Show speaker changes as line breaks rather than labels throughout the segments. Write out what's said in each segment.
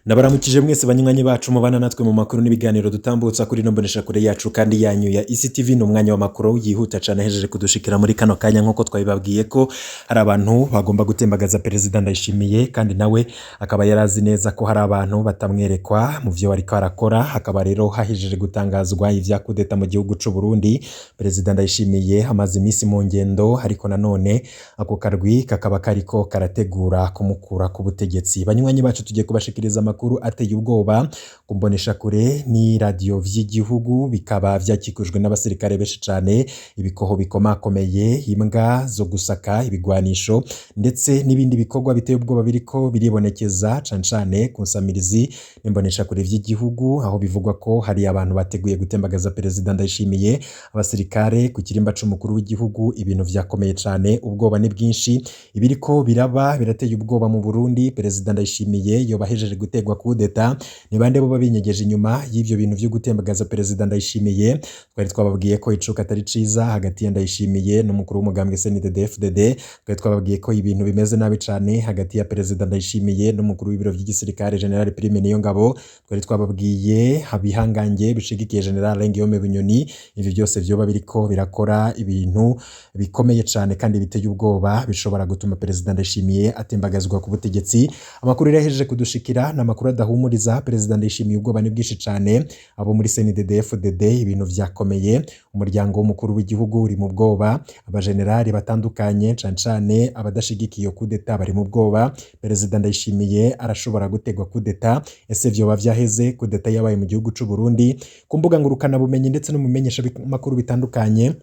Nabaramukije mwese banywanyi bacu mubana natwe mu makuru n'ibiganiro dutambutsa kuri nombonesha kure yacu kandi yanyu ya ECTV no mwanya wa makuru yihuta cyane hejeje kudushikira muri kano kanya nkuko twabibabwiye ko hari abantu bagomba gutembagaza Perezida Ndayishimiye kandi nawe akaba yarazi neza ko hari abantu batamwerekwa mu byo bariko arakora. Hakaba rero hahejeje gutangazwa ivya kudeta mu gihugu c'u Burundi. Perezida Ndayishimiye amaze iminsi mu ngendo, ariko nanone ako karwi kakaba kariko karategura kumukura ku butegetsi. Banywanyi bacu tugiye kubashikiriza amakuru ateye ubwoba kumbonesha kure ni radio vy'igihugu, bikaba vyakikujwe n'abasirikare benshi cyane, ibikoho bikomakomeye, imbwa zo gusaka, ibigwanisho ndetse n'ibindi bikorwa biteye ubwoba biriko biribonekeza cane ku nsamirizi n'imbonesha kure vy'igihugu, aho bivugwa ko hari abantu bateguye gutembagaza Perezida Ndayishimiye. Abasirikare ku kirimba c'umukuru w'igihugu, ibintu vyakomeye cyane, ubwoba ni bwinshi, ibiriko biraba birateye ubwoba mu Burundi. Perezida Ndayishimiye yoba ahejeje gutegwa kudeta, ni bande bo babinyegeje inyuma y'ivyo bintu vyo gutembagaza Perezida Ndayishimiye? Twari twababwiye ko icuka atari ciza hagati ya Ndayishimiye n'umukuru w'umugambwe CNDD-FDD. Twari twababwiye ko ibintu bimeze nabi cane hagati ya Perezida Ndayishimiye n'umukuru w'ibiro vy'igisirikare General Prime Niyongabo. Twari twababwiye habihangange bishigikiye General Ngiyome Bunyoni. Ivyo byose vyoba biriko birakora ibintu bikomeye cane kandi biteye ubwoba, bishobora gutuma Perezida Ndayishimiye atembagazwa ku butegetsi. Amakuru yahejeje kudushikira na makuru adahumuriza. Perezida Ndayishimiye ubwoba ni bwinshi cane, abo muri CNDD-FDD ibintu vyakomeye, umuryango w'umukuru w'igihugu uri mu bwoba, abajenerali batandukanye cane abadashigikiye kudeta bari mu bwoba. Perezida Ndayishimiye arashobora gutegwa kudeta. Ese vyoba vyaheze kudeta yabaye mu gihugu c'u Burundi? Ku mbuga ngurukana bumenyi ndetse no mu menyesha makuru bitandukanye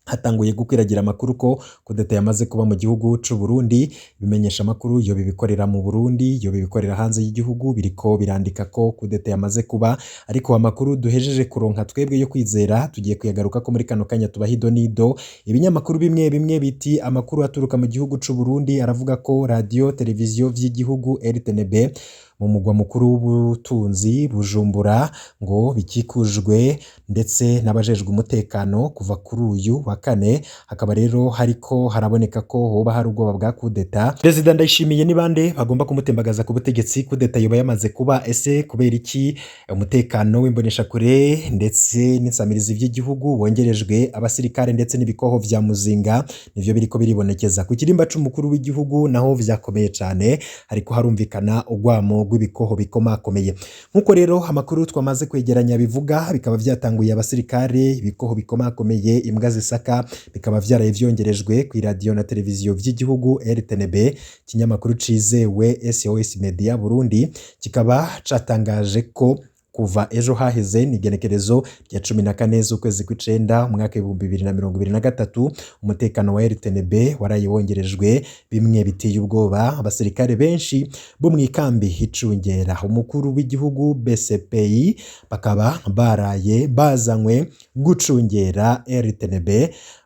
hatanguye gukwiragira amakuru ko kudeta yamaze kuba mu gihugu c'u Burundi. Bimenyesha amakuru yo bibikorera mu Burundi, yo bibikorera hanze y'igihugu, biriko birandika ko kudeta yamaze kuba. Ariko amakuru duhejeje kuronka twebwe yo kwizera, tugiye kuyagaruka ko muri kano kanya tubahido nido. Ibinyamakuru bimwe bimwe biti amakuru aturuka mu gihugu c'u Burundi aravuga ko radio televiziyo vy'igihugu RTNB mu mugwa mukuru w'ubutunzi Bujumbura ngo bikikujwe ndetse n'abajejwe umutekano kuva kuri uyu wa kane. Hakaba rero hariko haraboneka ko hoba hari ubwoba bwa kudeta. Perezida Ndayishimiye ni bande bagomba kumutembagaza ku butegetsi? Kudeta yoba yamaze kuba, ese kubera iki umutekano w'imbonesha kure ndetse n'insamirizi vy'igihugu wongerejwe abasirikare ndetse n'ibikoho vya muzinga? Nivyo biriko biribonekeza ku kirimba c'umukuru w'igihugu, naho vyakomeye cane, hariko harumvikana ugwamo rw'ibikoho bikomakomeye. Nkuko rero amakuru twamaze kwegeranya bivuga, bikaba vyatanguye abasirikare, ibikoho bikomakomeye, imbwa zisaka, bikaba vyaraye vyongerejwe ku radio na televiziyo vy'igihugu RTNB. Kinyamakuru cizewe SOS Media Burundi kikaba catangaje ko kuva ejo haheze ni igenekerezo rya 14 z'ukwezi kw'icenda umwaka 2023 umutekano wa RTNB waraye wongerejwe bimwe biteye ubwoba. Abasirikare benshi bo mwikambi hicungera umukuru w'igihugu BCPI bakaba baraye bazanywe gucungera RTNB.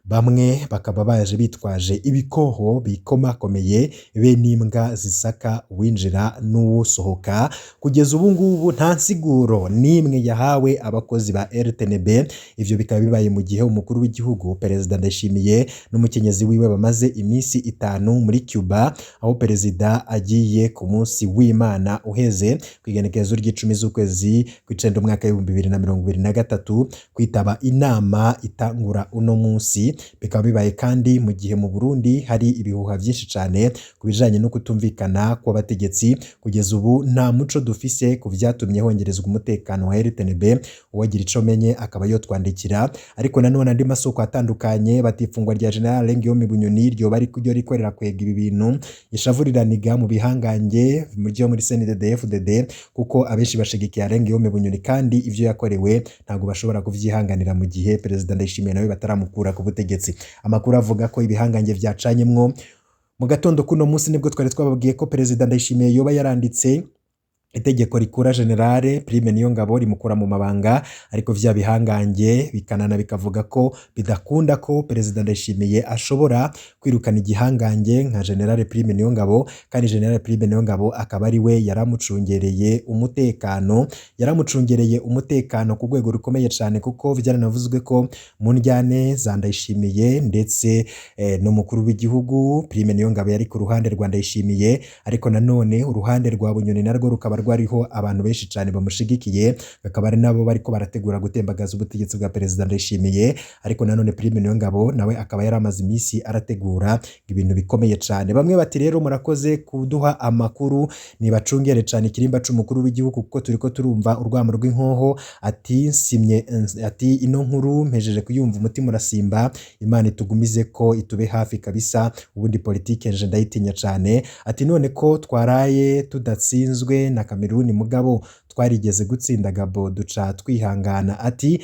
Bamwe bakaba baje bitwaje ibikoho bikomakomeye be n'imbwa zisaka winjira n'usohoka. Kugeza ubu ngubu nta nsiguro nimwe yahawe abakozi ba RTNB. Ivyo bikaba bibaye mu gihe umukuru w'igihugu Perezida Ndayishimiye n'umukenyezi wiwe bamaze iminsi 5 muri Cuba, aho perezida agiye ku munsi w'Imana uheze kwigenekerezo ry'icumi z'ukwezi kw'icenda umwaka 2023 kwitaba inama itangura uno munsi. Bikaba bibaye kandi mu gihe mu Burundi hari ibihuha vyinshi cane kubijanye no kutumvikana kw'abategetsi. Kugeza ubu nta muco dufise ku vyatumye hongerezwa umutekano wa RTNB. Uwagira ico menye akaba yotwandikira. Ariko nanone andi masoko atandukanye batifungwa rya General Ngiyome Bunyoni ryo bari kujyo rikorera kwega ibi bintu ishavuriraniga mu bihangange muri CNDD-FDD, kuko abenshi bashigikiye Ngiyome Bunyoni kandi ivyo yakorewe ntago bashobora kuvyihanganira mu gihe Perezida Ndayishimiye nawe bataramukura ku butegetsi. Amakuru avuga ko ibihangange vyacanyemwo mu gatondo kuno munsi nibwo twari twababwiye ko Perezida Ndayishimiye yoba yaranditse itegeko rikura General Prime Niyongabo rimukura mu mabanga, ariko vya bihangange bikanana bikavuga ko bidakunda ko Perezida Ndayishimiye ashobora kwirukana igihangange nka General Prime Niyongabo, kandi General Prime Niyongabo akaba ari we yaramucungereye umutekano ku rwego rukomeye cyane, kuko vyaranavuzwe ko mu njyane za Ndayishimiye ndetse n'umukuru w'igihugu Prime Niyongabo yari ku ruhande rwa Ndayishimiye, ariko nanone uruhande rwa Bunyoni narwo rukaba ariho abantu benshi cyane bamushigikiye, bakaba ari nabo bariko barategura gutembagaza ubutegetsi bwa Perezida Ndayishimiye. Ariko nanone Prime Niyongabo nawe akaba yaramaze iminsi arategura ibintu bikomeye cyane. Bamwe bati rero murakoze kuduha amakuru, nibacungere cyane ikirimba c'umukuru w'igihugu kuko turiko turumva urwamo rw'inkoho. Ati simye, ati ino nkuru mpejeje kuyumva umutima urasimba, Imana itugumize ko itube hafi kabisa, ubundi politike nje ndayitinya cyane. Ati none ko twaraye tudatsinzwe na Kameruni mugabo twarigeze gutsinda Gabo duca twihangana. Ati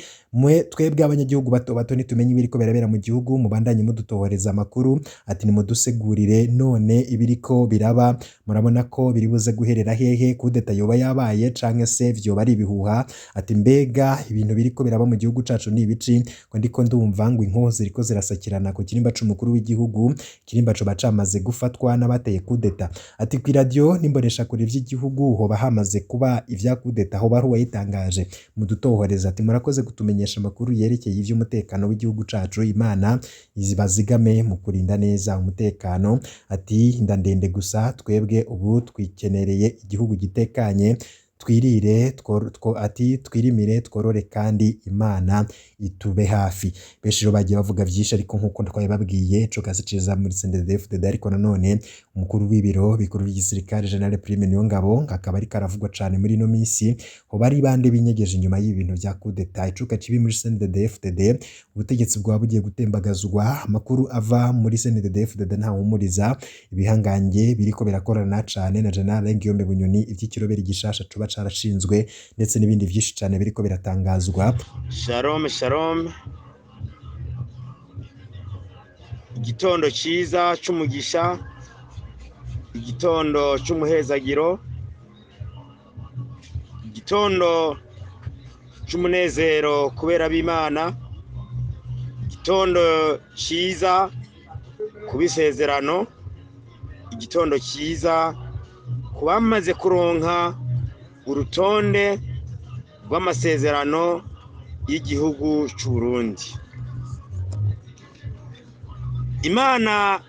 twebwe abanyagihugu bato bato nitumenye ibiriko birabera mu gihugu, mubandanye mudutohoreza amakuru. Ati nimudusegurire none ibiriko biraba, murabona ko biri buze guherera hehe, kudeta yoba yabaye canke se vyoba ari ibihuha. Ati mbega ibintu biriko biraba mu gihugu cacu ni ibici, ko ndiko ndumva ngo inkoho ziriko zirasakirana ku kirimba c'umukuru w'igihugu, kirimba co bacamaze gufatwa n'abateye kudeta. Ati ku radio nimbonesha kure vy'igihugu hoba hamaze kuba ivya kudeta, hoba ari uwayitangaje, mudutohoreza. Ati murakoze kutumenyesha amakuru yerekeye ivy'umutekano w'igihugu cacu, Imana izibazigame mu kurinda neza umutekano. Ati ndandende gusa twebwe ubu twikenereye igihugu gitekanye, twirire ati twirimire tworore kandi Imana itube hafi. Benshi rero bagiye bavuga vyinshi, ariko nkuko twabibabwiye co kazi ciza muri CNDD-FDD. Ariko nanone umukuru w'ibiro bikuru by'igisirikare General Prime Niyongabo akaba ari karavugwa cane muri no minsi, ho bari bande binyegeje inyuma y'ibintu vya kudeta. Icuka kibi muri CNDD-FDD, ubutegetsi bwa bugiye gutembagazwa. Amakuru ava muri CNDD-FDD nta humuriza, ibihangange biriko birakorana cane na General Ngiyombe Bunyoni, ivy'ikiroberi gishasha cuba carashinzwe ndetse n'ibindi vyinshi cyane biriko biratangazwa.
Shalom shalom, igitondo ciza c'umugisha, igitondo c'umuhezagiro, igitondo c'umunezero kubera b'Imana, igitondo ciza kubisezerano, igitondo ciza kubamaze kuronka urutonde rw'amasezerano y'igihugu c'u Burundi. Imana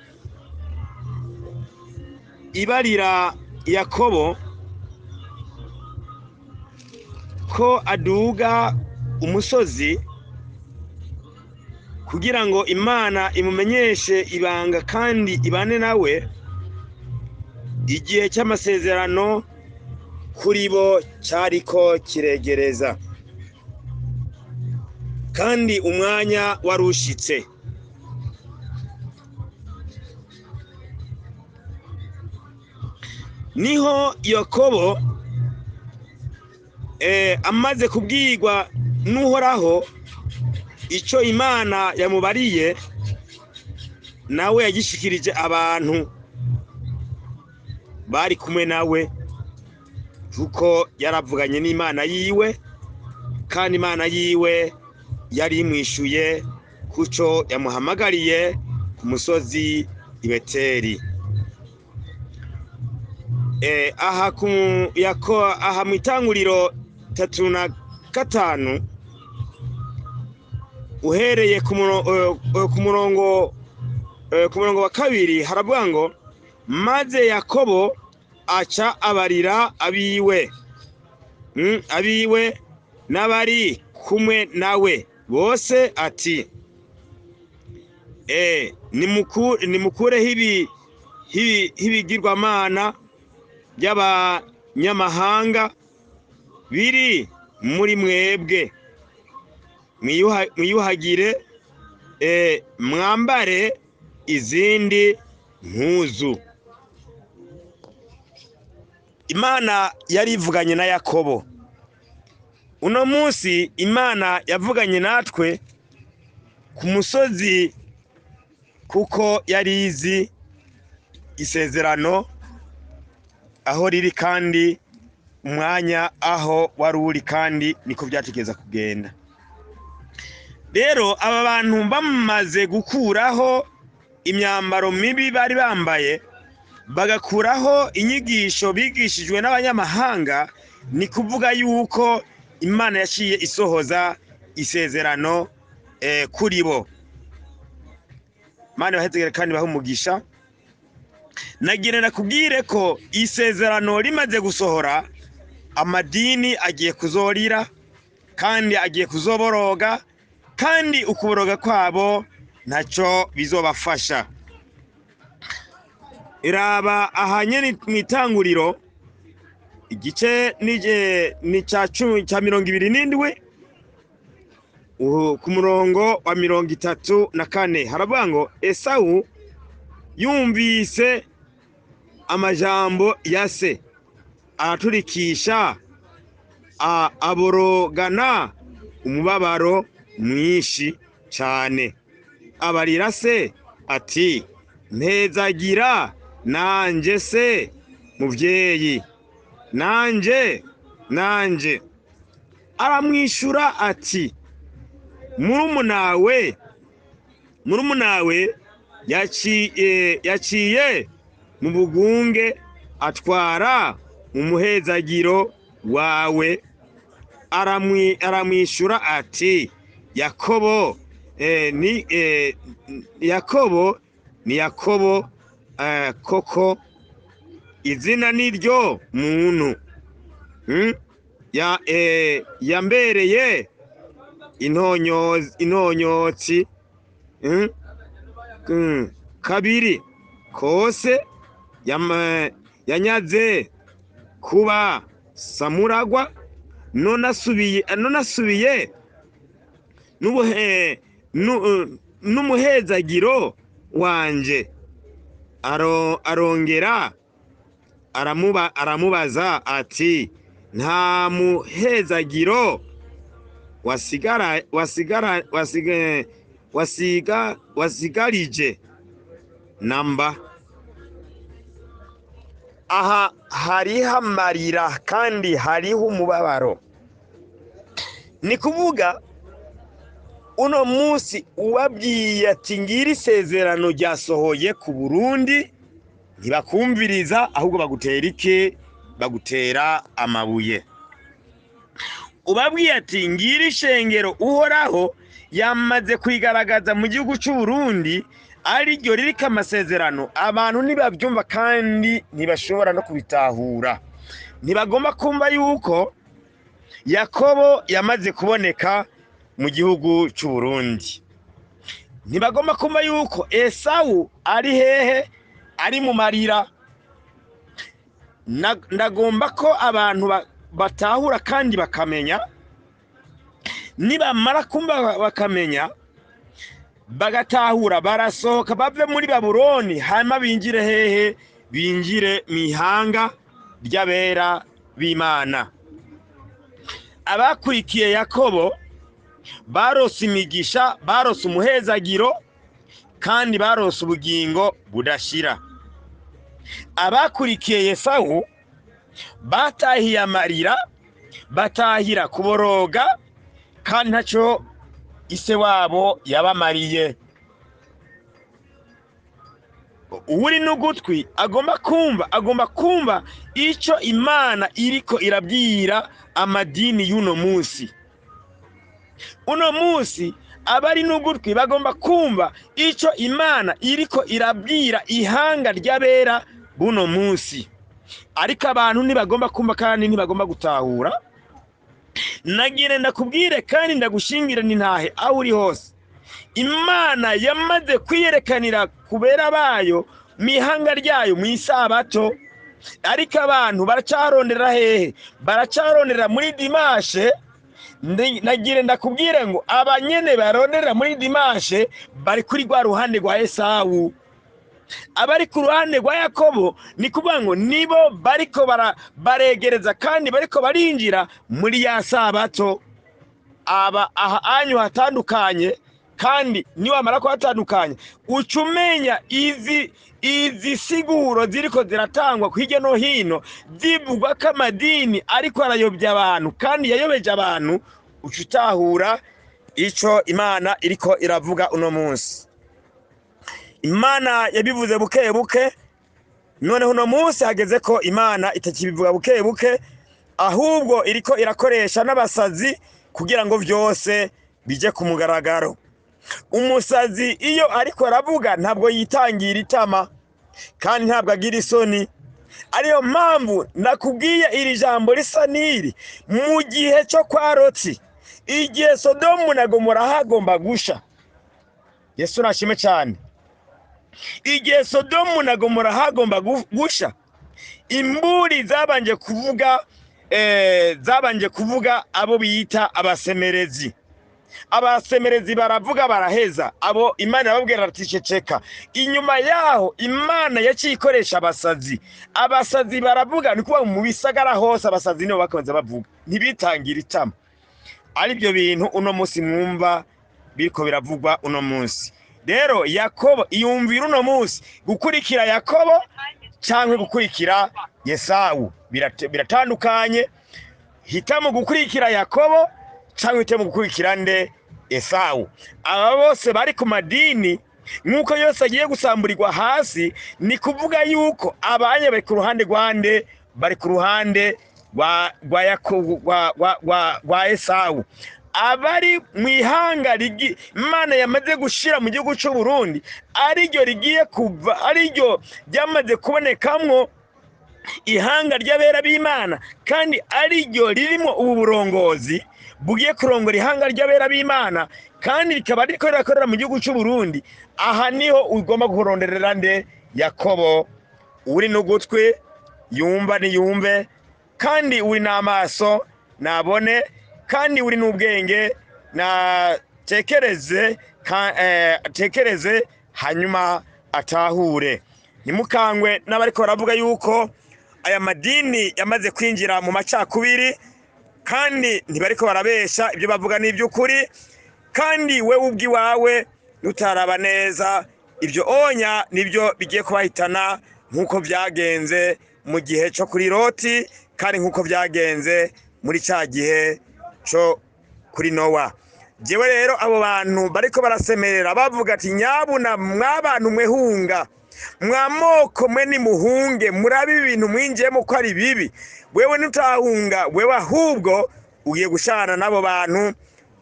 ibarira Yakobo ko aduga umusozi kugira ngo Imana imumenyeshe ibanga kandi ibane nawe igihe cy'amasezerano kuri bo cyariko kiregereza, kandi umwanya warushitse. Niho Yakobo amaze kubwirwa n'Uhoraho ico Imana yamubariye, nawe yagishikirije abantu bari kumwe nawe, kuko yaravuganye n'Imana yiwe, kandi Imana yiwe yari imwishuye kuco yamuhamagariye ku musozi i Beteli. Aha mu Itanguriro 3:5 uhereye ku murongo wa 2 haravuga ngo maze Yakobo aca abarira abiwe n'abari kumwe nawe bose ati nimukureho ibigirwamana by'abanyamahanga biri muri mwebwe, mwiyuhagire mwambare izindi mpuzu. Imana yari ivuganye na Yakobo. Uno munsi Imana yavuganye natwe ku musozi, kuko yari izi isezerano aho riri kandi umwanya aho wari uri, kandi niko byategeza kugenda. Rero aba bantu bamaze gukuraho imyambaro mibi bari bambaye, bagakuraho inyigisho bigishijwe n'abanyamahanga, ni kuvuga yuko Imana yaciye isohoza isezerano kuri bo. Imana bahezegere kandi bahe umugisha. Nagira nakubwire ko isezerano rimaze gusohora, amadini agiye kuzorira kandi agiye kuzoboroga, kandi ukuboroga kwabo ntacyo bizobafasha. Iraba ahanye mw'itanguriro igice ni ca 27 ku murongo wa 34 haravuga ngo Esawu yumvise amajambo ya se araturikisha aborogana umubabaro mwinshi cyane, abarira se ati mpezagira nanje se muvyeyi, nanje aramwishura ati murumunawe yaciye mu bugunge atwara mu muhezagiro wawe. Aramwishura ati Yakobo ni Yakobo koko izina niryo muntu yambereye intonyotsi kabiri kose yanyaze kuba samuragwa, none asubiye n'umuhezagiro wanje. Arongera aramubaza ati nta muhezagiro wasigarije namba. Aha hariho amarira kandi hariho umubabaro. Ni kuvuga uno munsi ubabwiye ati ngira isezerano ryasohoye ku Burundi, ntibakumviriza ahubwo bagutera iki? Bagutera amabuye. Ubabwiye ati ngira ishengero uhoraho yamaze kwigaragaza mu gihugu cy'u Burundi ari ryo ririko amasezerano, abantu ntibabyumva kandi ntibashobora no kubitahura. Ntibagomba kumva yuko Yakobo yamaze kuboneka mu gihugu cy'u Burundi. Ntibagomba kumva yuko Esawu ari hehe, ari mu marira. Ndagomba ko abantu batahura kandi bakamenya, nibamara kumva bakamenya bagatahura, barasohoka bave muri Babuloni, hanyuma binjire hehe? Binjire mw'ihanga ry'abera b'Imana. Abakurikiye Yakobo barose imigisha, barose umuhezagiro, kandi barose ubugingo budashira. Abakurikiye Esawu batahiye amarira, batahira kuboroga, kandi ntacyo ise wabo yabamariye. Uri n'ugutwi agomba kumva icyo Imana iriko irabwira amadini y'uno munsi. Uno munsi abari n'ugutwi bagomba kumva icyo Imana iriko irabwira ihanga ry'abera buno munsi. Ariko abantu ntibagomba kumva kandi ntibagomba gutahura. Nagire ndakubwire kandi ndagushingire nintahe aho uri hose, Imana yamaze kwiyerekanira kubera bayo mihanga ryayo mu isabato. Ariko abantu baracarondera hehe? Baracarondera muri dimashe. Nagire ndakubwire ngo abanyene barondera muri dimashe bari kuri rwa ruhande rwa Esawu. Abari ku ruhande rwa Yakobo ni kuvuga ngo nibo bariko baregereza kandi bariko barinjira muri ya sabato. Aha anyu hatandukanye, kandi niwamara ko hatandukanye ucumenya izi siguro ziriko ziratangwa hirya no hino zivuga ko amadini ariko arayobya abantu kandi yayobeje abantu. Ucutahura ico Imana iriko iravuga uno munsi. Imana yabivuze buke buke, none uno munsi hageze ko Imana itakibivuga buke buke, ahubwo iriko irakoresha n'abasazi kugira ngo vyose bije ku mugaragaro. Umusazi iyo ariko aravuga ntabwo yitangira itama, kandi ntabwo agira isoni, ariyo mpamvu nakubwiye iri jambo risa n'iri mu gihe cyo kwa Loti, igihe Sodomu na Gomora hagomba gusha. Yesu nashime cyane. Igihe Sodomu na Gomora hagomba gusha, imburi zabanje kuvuga abo biyita abasemerezi. Abasemerezi baravuga baraheza, abo Imana yababwira ati ceceka. Inyuma yaho Imana yacikoresha abasazi. Abasazi baravuga, ni kuba mu bisagara hose abasazi nibo bakomeza bavuga, ntibitangira itama. Ari byo bintu uno munsi mwumva biriko biravugwa uno munsi. Rero Yakobo iyumvira uno munsi gukurikira Yakobo cyangwa gukurikira Yesawu, biratandukanye. Hitamo gukurikira Yakobo cyangwa hitamo gukurikira nde? Esawu. Aba bose bari ku madini, nk'uko yose agiye gusamburirwa hasi, ni kuvuga yuko abanye bari ku ruhande rwande, bari ku ruhande rwa Yakobo, rwa Esawu. Abari mu ihanga Imana yamaze gushira mu gihugu cy'u Burundi, ariryo rigiye kuva, ariryo ryamaze kubonekamwo ihanga ry'abera b'Imana, kandi ariryo ririmo ubu burongozi bugiye kurongora ihanga ry'abera b'Imana, kandi rikaba riko rirakorera mu gihugu cy'u Burundi. Aha niho ugomba kuronderera nde? Yakobo. Uri n'ugutwi yumva niyumve, kandi uri n'amaso nabone, kandi uri n'ubwenge na tekereze hanyuma atahure. Nimukangwe n'abariko baravuga yuko aya madini yamaze kwinjira mu macakubiri, kandi ntibariko barabesha, ibyo bavuga ni iby'ukuri. Kandi we ubwiwawe nutaraba neza, ibyo onya nibyo bigiye kubahitana, nk'uko byagenze mu gihe cyo kuri Loti, kandi nk'uko byagenze muri cya gihe cyo kuri Nowa. Jewe rero abo bantu bariko barasemerera bavuga ati nyabuna mwabantu mwehunga, mwamoko mwe ni muhunge, murabe ibintu mwinjiyemo ko ari bibi. Wewe nutahunga, wewe ahubwo ugiye gushana nabo bantu,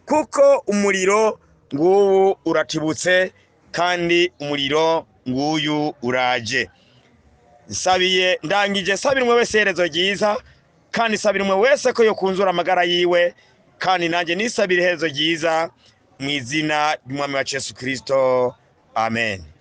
kuko umuriro nguwu uratibutse, kandi umuriro nguyu uraje. Ndangije sabira umwe wese herezo ryiza, kandi sabira umwe wese ko yokunzura amagara yiwe, kandi nanjye nisabira iherezo ryiza mu izina ry'Umwami wacu Yesu Kristo. Amen.